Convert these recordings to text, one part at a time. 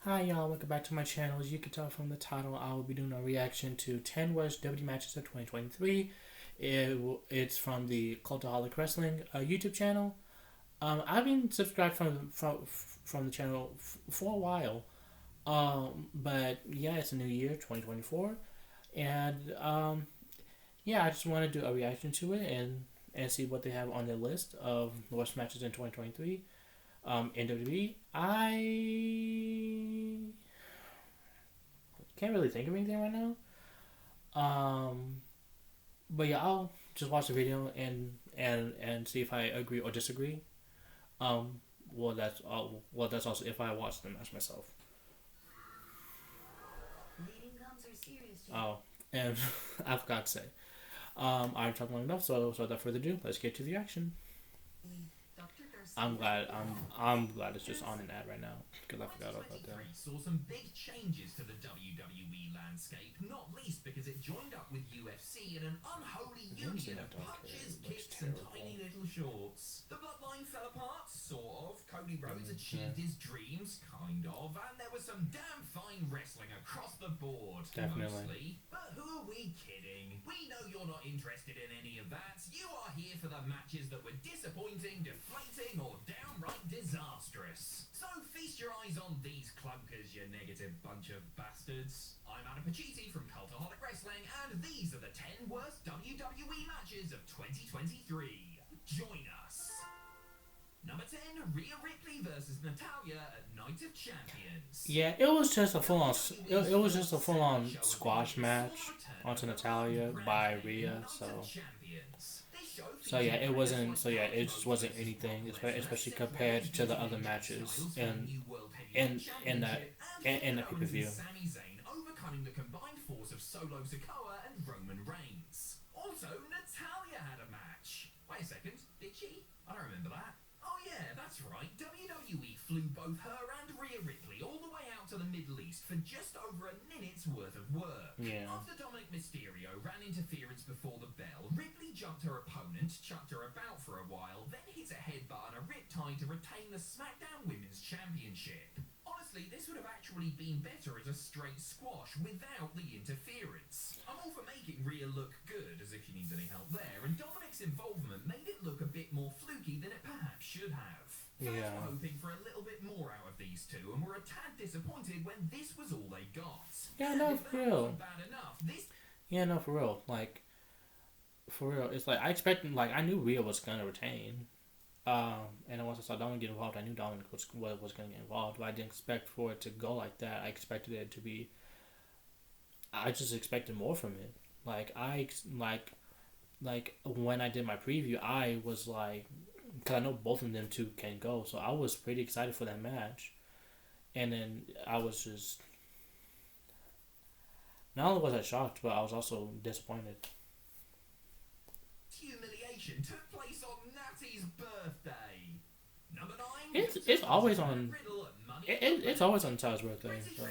Hi y'all, welcome back to my channel. As you can tell from the title, I will be doing a reaction to 10 Worst WWE Matches of 2023. It's from the Cultaholic Wrestling YouTube channel. I've been subscribed from the channel for a while. But yeah, it's a new year, 2024. And yeah, I just want to do a reaction to it and see what they have on their list of the worst matches in 2023. In WWE, I can't really think of anything right now. But yeah, I'll just watch the video and see if I agree or disagree. Well, that's also if I watch the match myself. Oh, and I forgot to say. I've talked long enough, so without further ado, let's get to the action. I'm glad it's just on an ad right now because I forgot about that. Saw some big changes to the WWE landscape, not least because it joined up with UFC in an unholy union of punches, kicks, and tiny little shorts. The bloodline fell apart, sort of. Cody Rhodes achieved his dreams, kind of, and there was some damn fine wrestling across the board. Definitely. Mostly. But who are we kidding? We know you're not interested in any of that. You are here for the matches that were disappointing, deflating, or downright disastrous. So feast your eyes on these clunkers, you negative bunch of bastards. I'm Adam Pacitti from Cultaholic Wrestling, and these are the 10 worst WWE matches of 2023. Join us. Number 10, Rhea Ripley versus Natalya at Night of Champions. Yeah, it was just a full on. It was just a full on squash match onto Natalya by Rhea. So yeah, it wasn't. So yeah, it just wasn't anything, especially compared to the other matches in the pay-per-view. Sami Zayn overcoming the combined force of Solo Sikoa and Roman Reigns. Also, Natalya had a match. Wait a second, did she? I don't remember that. Oh yeah, that's right. WWE flew both her and Rhea Ripley all the way out to the Middle East for just over a minute's worth of work. Yeah. After Dominic Mysterio ran interference before the bell, Ripley jumped her opponent, chucked her about for a while, then hit a headbutt and a riptide to retain the SmackDown Women's Championship. Honestly, this would have actually been better as a straight squash without the interference. I'm all for making Rhea look good, as if she needs any help there, and Dominic's involvement made it look a bit more fluky than it perhaps should have. Fans were hoping for a little bit more out of these two, and were a tad disappointed when this was all they got. Yeah, no, for real. Bad enough, Yeah, no, for real. Like, for real, it's like I expected. Like, I knew Rhea was gonna retain. And once I saw Dominic get involved, I knew Dominic was going to get involved, but I didn't expect for it to go like that. I expected it to be. I just expected more from it. Like when I did my preview, I was like, because I know both of them two can go, so I was pretty excited for that match. And then I was just, not only was I shocked, but I was also disappointed. Humiliation took place on Natty's birthday. Number 9. It's always on. It's always on Tyler's birthday. So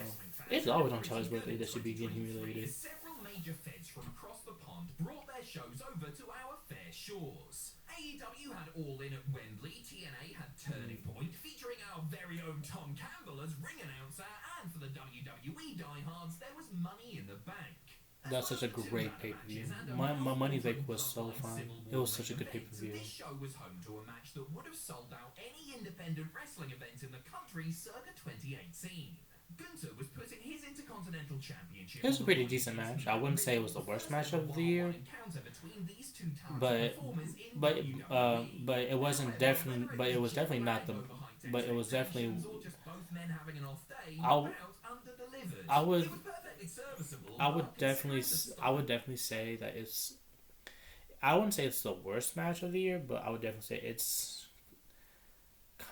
it's always on Tyler's birthday that should be getting humiliated. Several major feds from across the pond brought their shows over to our fair shores. AEW had All In at Wembley, TNA had Turning Point, featuring our very own Tom Campbell as ring announcer, and for the WWE diehards, there was Money in the Bank. That's such a great pay-per-view. My Money Bank was so fun. It was such a good pay-per-view. This show was home to a match that would have sold out any independent wrestling event in the country circa 2018. Gunther was putting his Intercontinental Championship. It was a pretty decent match. I wouldn't say it was the worst match of the year, but it wasn't definitely. But it was definitely not the. But it was definitely. I would definitely say that it's. I wouldn't say it's the worst match of the year, but I would definitely say it's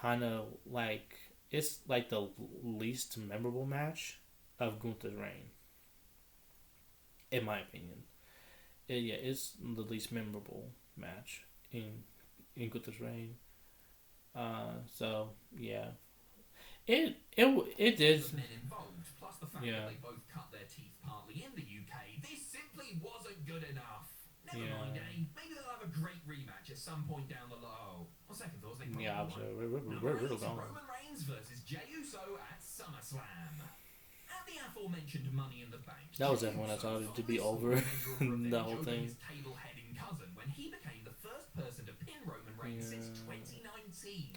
kind of like. It's like the least memorable match of Gunther's reign, in my opinion. It's the least memorable match in Gunther's reign. So yeah, it did. Plus the fact that they both cut their teeth partly in the UK. This simply wasn't good enough. Never mind, eh? Maybe they'll have a great rematch at some point down the line. On second thoughts, they probably we're gone. Roman Reigns versus Jey Uso at SummerSlam. aforementioned Money in the Bank. That was everyone I thought it to be over. The whole thing. His table-heading cousin when he became the first person to pin Roman Reigns since 2019.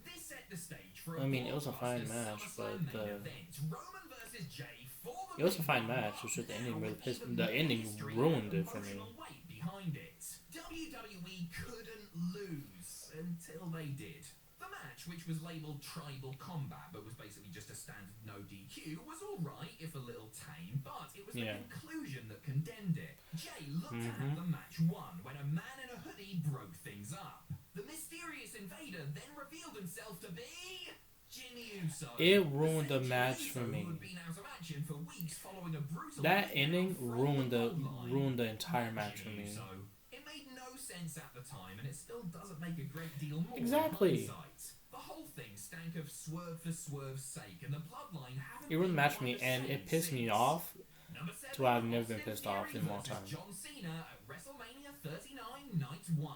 This set the stage for I mean, it was a fine match, but Roman versus Jay for the it was a fine match. It was just the ending really pissed. The ending ruined it for me. Behind it. WWE couldn't lose until they did. The match, which was labelled Tribal Combat but was basically just a standard no DQ, was alright if a little tame, but it was the conclusion that condemned it. Jay looked to have the match won when a man in a hoodie broke things up. The mysterious invader then revealed himself to be Jimmy Uso. It ruined the match for me. That ending ruined the entire match for me. It made no sense at the time, and it still doesn't make a great deal more. Exactly. The whole thing stank of swerve for swerve's sake, and the bloodline haven't. It ruined the match for me, and it pissed me off. To where I've never been pissed off in a long time. John Cena at WrestleMania 39 Night 1.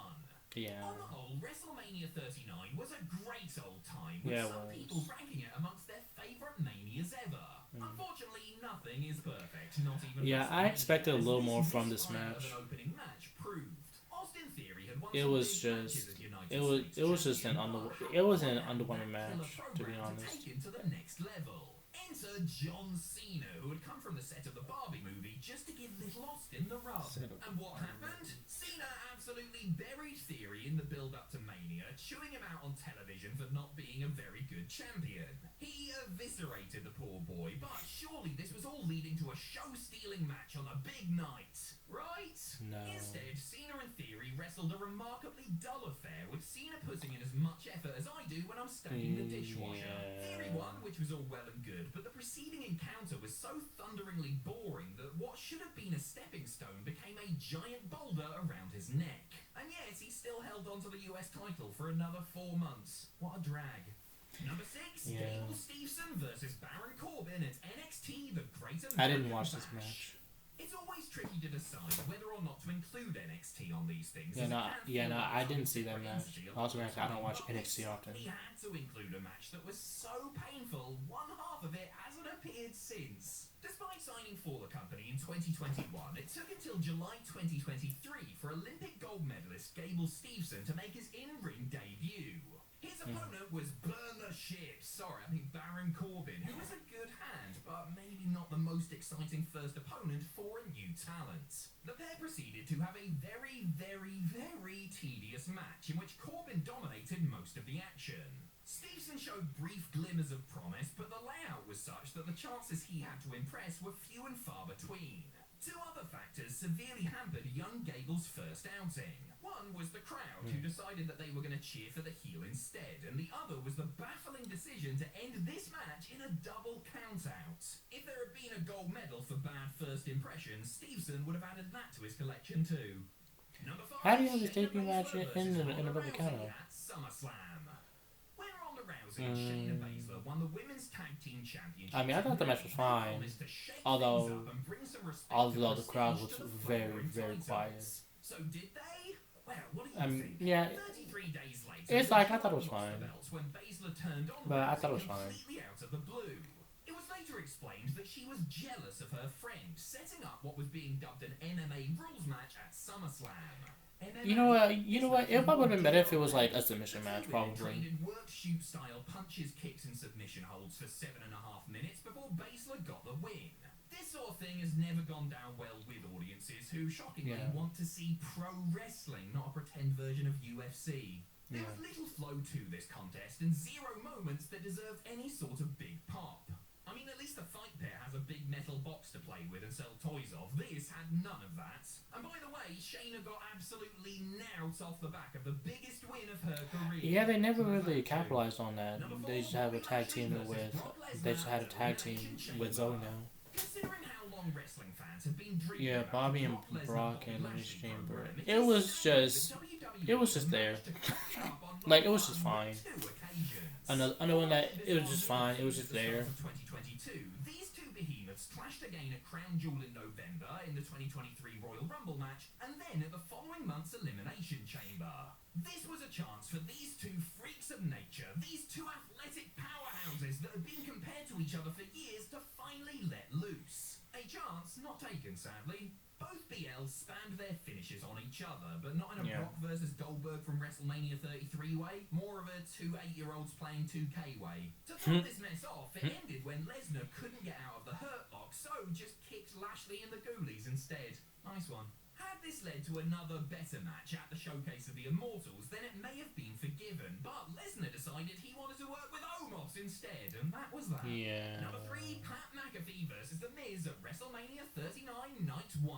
Yeah. On the whole, WrestleMania 39 was a great old time, with some people ranking it amongst their favourite manias ever. Unfortunately, nothing is perfect. Not even I expected a little more from this match. It was just an underwhelming match, to be honest. Enter John Cena, who had come from the set of the Barbie movie just to give Little Austin the rub. And what happened? Cena absolutely buried Theory in the build-up to Mania, chewing him out on television for not being a very good champion. He eviscerated the poor boy, but surely this was all leading to a show-stealing match on a big night, right? No. Instead, Cena and Theory wrestled a remarkably dull affair, with Cena putting in as much effort as I do when I'm stacking the dishwasher. Theory won, which was all well and good, but the preceding encounter was so thunderingly boring that what should have been a stepping stone became a giant boulder around his neck. And yes, he still held on to the US title for another 4 months. What a drag. Number 6, Gable Steveson versus Baron Corbin at NXT The Great American I didn't watch this match. It's always tricky to decide whether or not to include NXT on these things. I didn't see that match. Also, I don't watch NXT often. He had to include a match that was so painful, one half of it hasn't appeared since. Despite signing for the company in 2021, it took until July 2023 for Olympic gold medalist Gable Steveson to make his in-ring debut. His opponent was Baron Corbin, who was a good hand, but maybe not the most exciting first opponent for a new talent. The pair proceeded to have a very, very, very tedious match in which Corbin dominated most of the action. Steveson showed brief glimmers of promise, but the layout was such that the chances he had to impress were few and far between. Two other factors severely hampered young Gable's first outing. One was the crowd, who decided that they were going to cheer for the heel instead, and the other was the baffling decision to end this match in a double count-out. If there had been a gold medal for bad first impressions, Steveson would have added that to his collection too. Number 5, how do you have this taping match in a double count-out? SummerSlam. Winner on the Rousey, Shayna Baszler won the women's tag team championship. I mean, I thought the match was fine, although the crowd was very, very quiet. So did they? Well, what do you think? Yeah, 33 days later, it's like, I thought it was fine, when Baszler turned on but I thought it was fine. completely out of the blue. It was later explained that she was jealous of her friend, setting up what was being dubbed an MMA rules match at SummerSlam. You know what? It probably would have been better if it was like a submission match, probably. Traded work shoot style punches, kicks, and submission holds for 7.5 minutes before Baszler got the win. This sort of thing has never gone down well with audiences who shockingly want to see pro wrestling, not a pretend version of UFC. There was little flow to this contest and zero moments that deserved any sort of big pop. I mean, at least the fight pair has a big metal box to play with and sell toys of. This had none of that. And by the way, Shayna got absolutely nailed off the back of the biggest win of her career. Yeah, they never really capitalized on that. They just have a tag team with. They just had a tag team with Zoe now. Considering how long wrestling fans have been dreaming Yeah, about Bobby and Brock Lesnar Brock and Elimination Chamber. program, It was just there. Like, it was just fine. Another one that it was just fine. It was just there. 2022, these two behemoths clashed again at Crown Jewel in November in the 2023 Royal Rumble match, and then at the following month's Elimination Chamber. This was a chance for these two freaks of nature, these two athletic powerhouses that had been compared to each other for years, to finally let loose. chance not taken, sadly. Both BLs spanned their finishes on each other, but not in a Brock versus Goldberg from WrestleMania 33 way, more of a two 8-year-olds playing 2K way. To top this mess off, it ended when Lesnar couldn't get out of the Hurt Lock, so just kicked Lashley in the Ghoulies instead. Nice one. Had this led to another better match at the Showcase of the Immortals, then it may have been forgiven, but Lesnar decided he wanted to work with Omos instead, and that was that. Yeah. Number 3, Pat McAfee versus The Miz at WrestleMania 39 Night 1.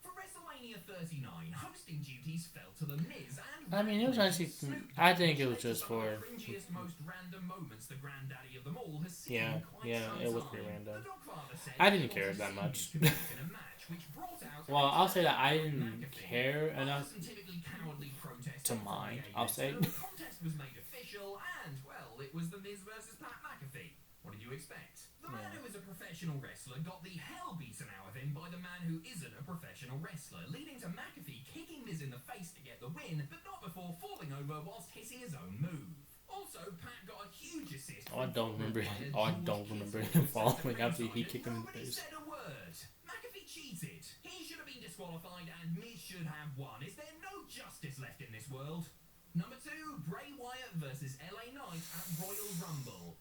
For WrestleMania 39, hosting duties fell to The Miz and... I mean, it was actually... I think it was just for... The cringiest, most random moments the granddaddy of them all has seen Yeah, in quite yeah, some it was time. pretty random. The Dogfather said I didn't he care wanted that to much. see Miz compete in a match, which brought out Well, I'll say that I Pat didn't McAfee. care enough Some typically cowardly protest to mind, I'll say. The contest was made official, and, well, it was The Miz versus Pat McAfee. What did you expect? The man who is a professional wrestler got the hell beaten out of him by the man who isn't a professional wrestler, leading to McAfee kicking Miz in the face to get the win, but not before falling over whilst hitting his own move. Also, Pat got a huge assist. I don't remember him falling after he kicked him in the face. Nobody said a word. McAfee cheated. He should have been disqualified and Miz should have won. Is there no justice left in this world? Number 2, Bray Wyatt versus LA Knight at Royal Rumble.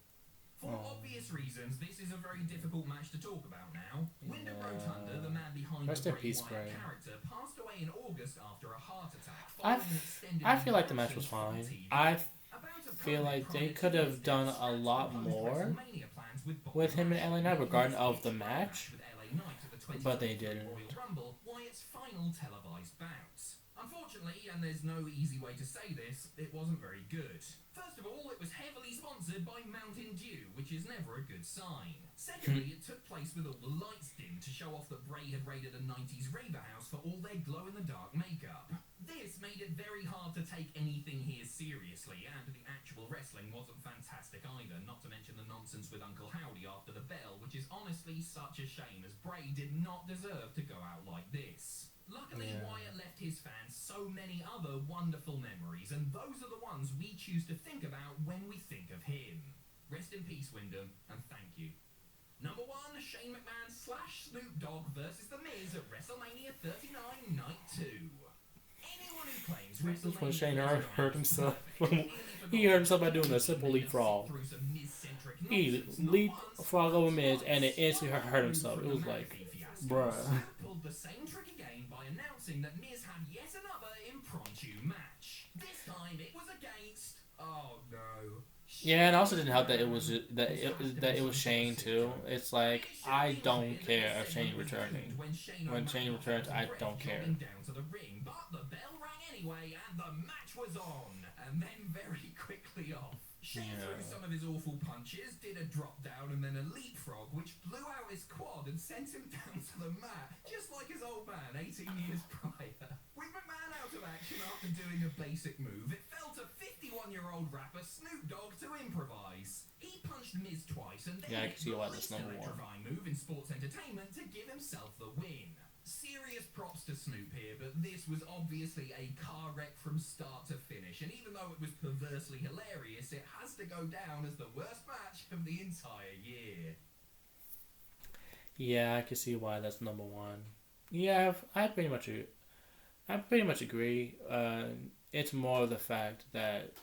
For obvious reasons, this is a very difficult match to talk about now. Wyndham Rotunda, the man behind Rest the in Bray peace, Wyatt Bray. character, passed away in August after a heart attack. I feel like the match was fine. I feel like they could have done a lot more with him and LA Knight regarding of the match, but they didn't. Wyatt's final televised bouts. Unfortunately, and there's no easy way to say this, it wasn't very good. First of all, it was heavily sponsored by Mountain Dew, which is never a good sign. Secondly, it took place with all the lights dimmed to show off that Bray had raided a 90s raver house for all their glow-in-the-dark makeup. This made it very hard to take anything here seriously, and the actual wrestling wasn't fantastic either, not to mention the nonsense with Uncle Howdy after the bell, which is honestly such a shame, as Bray did not deserve to go out like this. Luckily, Wyatt left his fans so many other wonderful memories, and those are the ones we choose to think about when we think of him. Rest in peace, Wyndham, and thank you. Number 1, Shane McMahon / Snoop Dogg versus The Miz at WrestleMania 39 Night 2. Anyone who claims That's when WrestleMania Shane 39 hurt himself. clearly He hurt himself by doing a simple leapfrog. through some Miz-centric He nonsense, not leapfrog once, over Miz but and it twice, instantly hurt himself. It was like, bruh. Snoop pulled the same trick again by announcing that Miz had yet another impromptu match. This time it was against... Oh no. Yeah, and also didn't help that it was Shane too. It's like, I don't care if Shane returning. When Shane returns, I don't care. Down to the ring, but the bell rang anyway, and the match was on, and then very quickly off. Shane threw some of his awful punches, did a drop down and then a leapfrog, which blew out his quad and sent him down to the mat, just like his old man 18 years prior. With McMahon out of action after doing a basic move, it fell to 51-year-old rapper Snoop Dogg to improvise. He punched Miz twice and then Yeah, I can see why that's least number 1. electrifying move in sports entertainment to give himself the win. Serious props to Snoop here, but this was obviously a car wreck from start to finish, and even though it was perversely hilarious, it has to go down as the worst match of the entire year. Yeah, I can see why that's number 1. Yeah, I pretty much agree. It's more of the fact that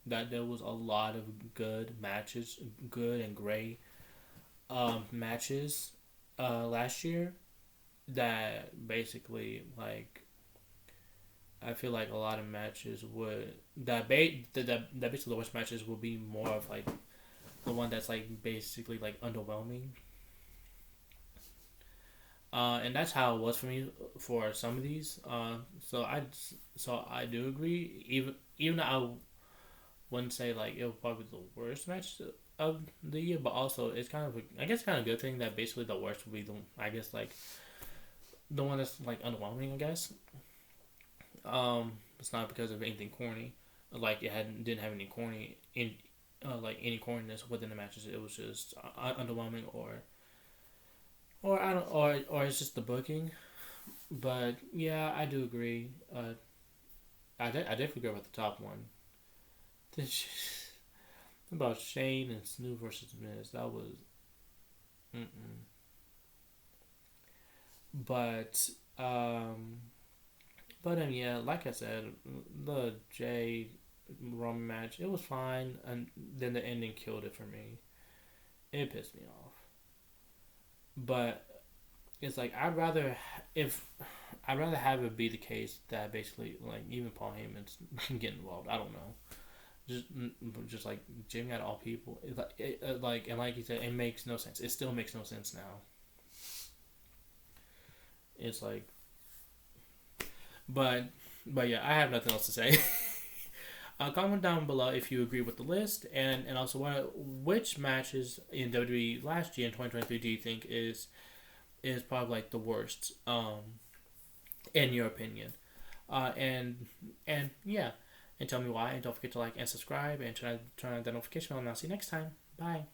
there was a lot of good matches, good and great matches last year. That basically, like, I feel like a lot of matches would that basically the worst matches will be more of like the one that's like basically like underwhelming. And that's how it was for me for some of these. So I do agree. Even though I wouldn't say like it was probably the worst match of the year, but also it's kind of a good thing that basically the worst would be the one that's like underwhelming, I guess. It's not because of anything corny, like it didn't have any corny in like any corniness within the matches. It was just underwhelming, or it's just the booking. But yeah, I do agree. I definitely agree with the top one. About Shane and Snoop versus Miz, that was But yeah, like I said, the Jay Roman match, it was fine, and then the ending killed it for me. It pissed me off. But it's like if I'd rather have it be the case that basically like even Paul Heyman's getting involved. I don't know, just like Jimmy out of all people. And like you said, it makes no sense. It still makes no sense now. It's like, but yeah, I have nothing else to say. Comment down below if you agree with the list, and also which matches in WWE last year in 2023 do you think is probably like the worst in your opinion, and yeah, and tell me why, and don't forget to like and subscribe and turn on the notification bell, and I'll see you next time. Bye.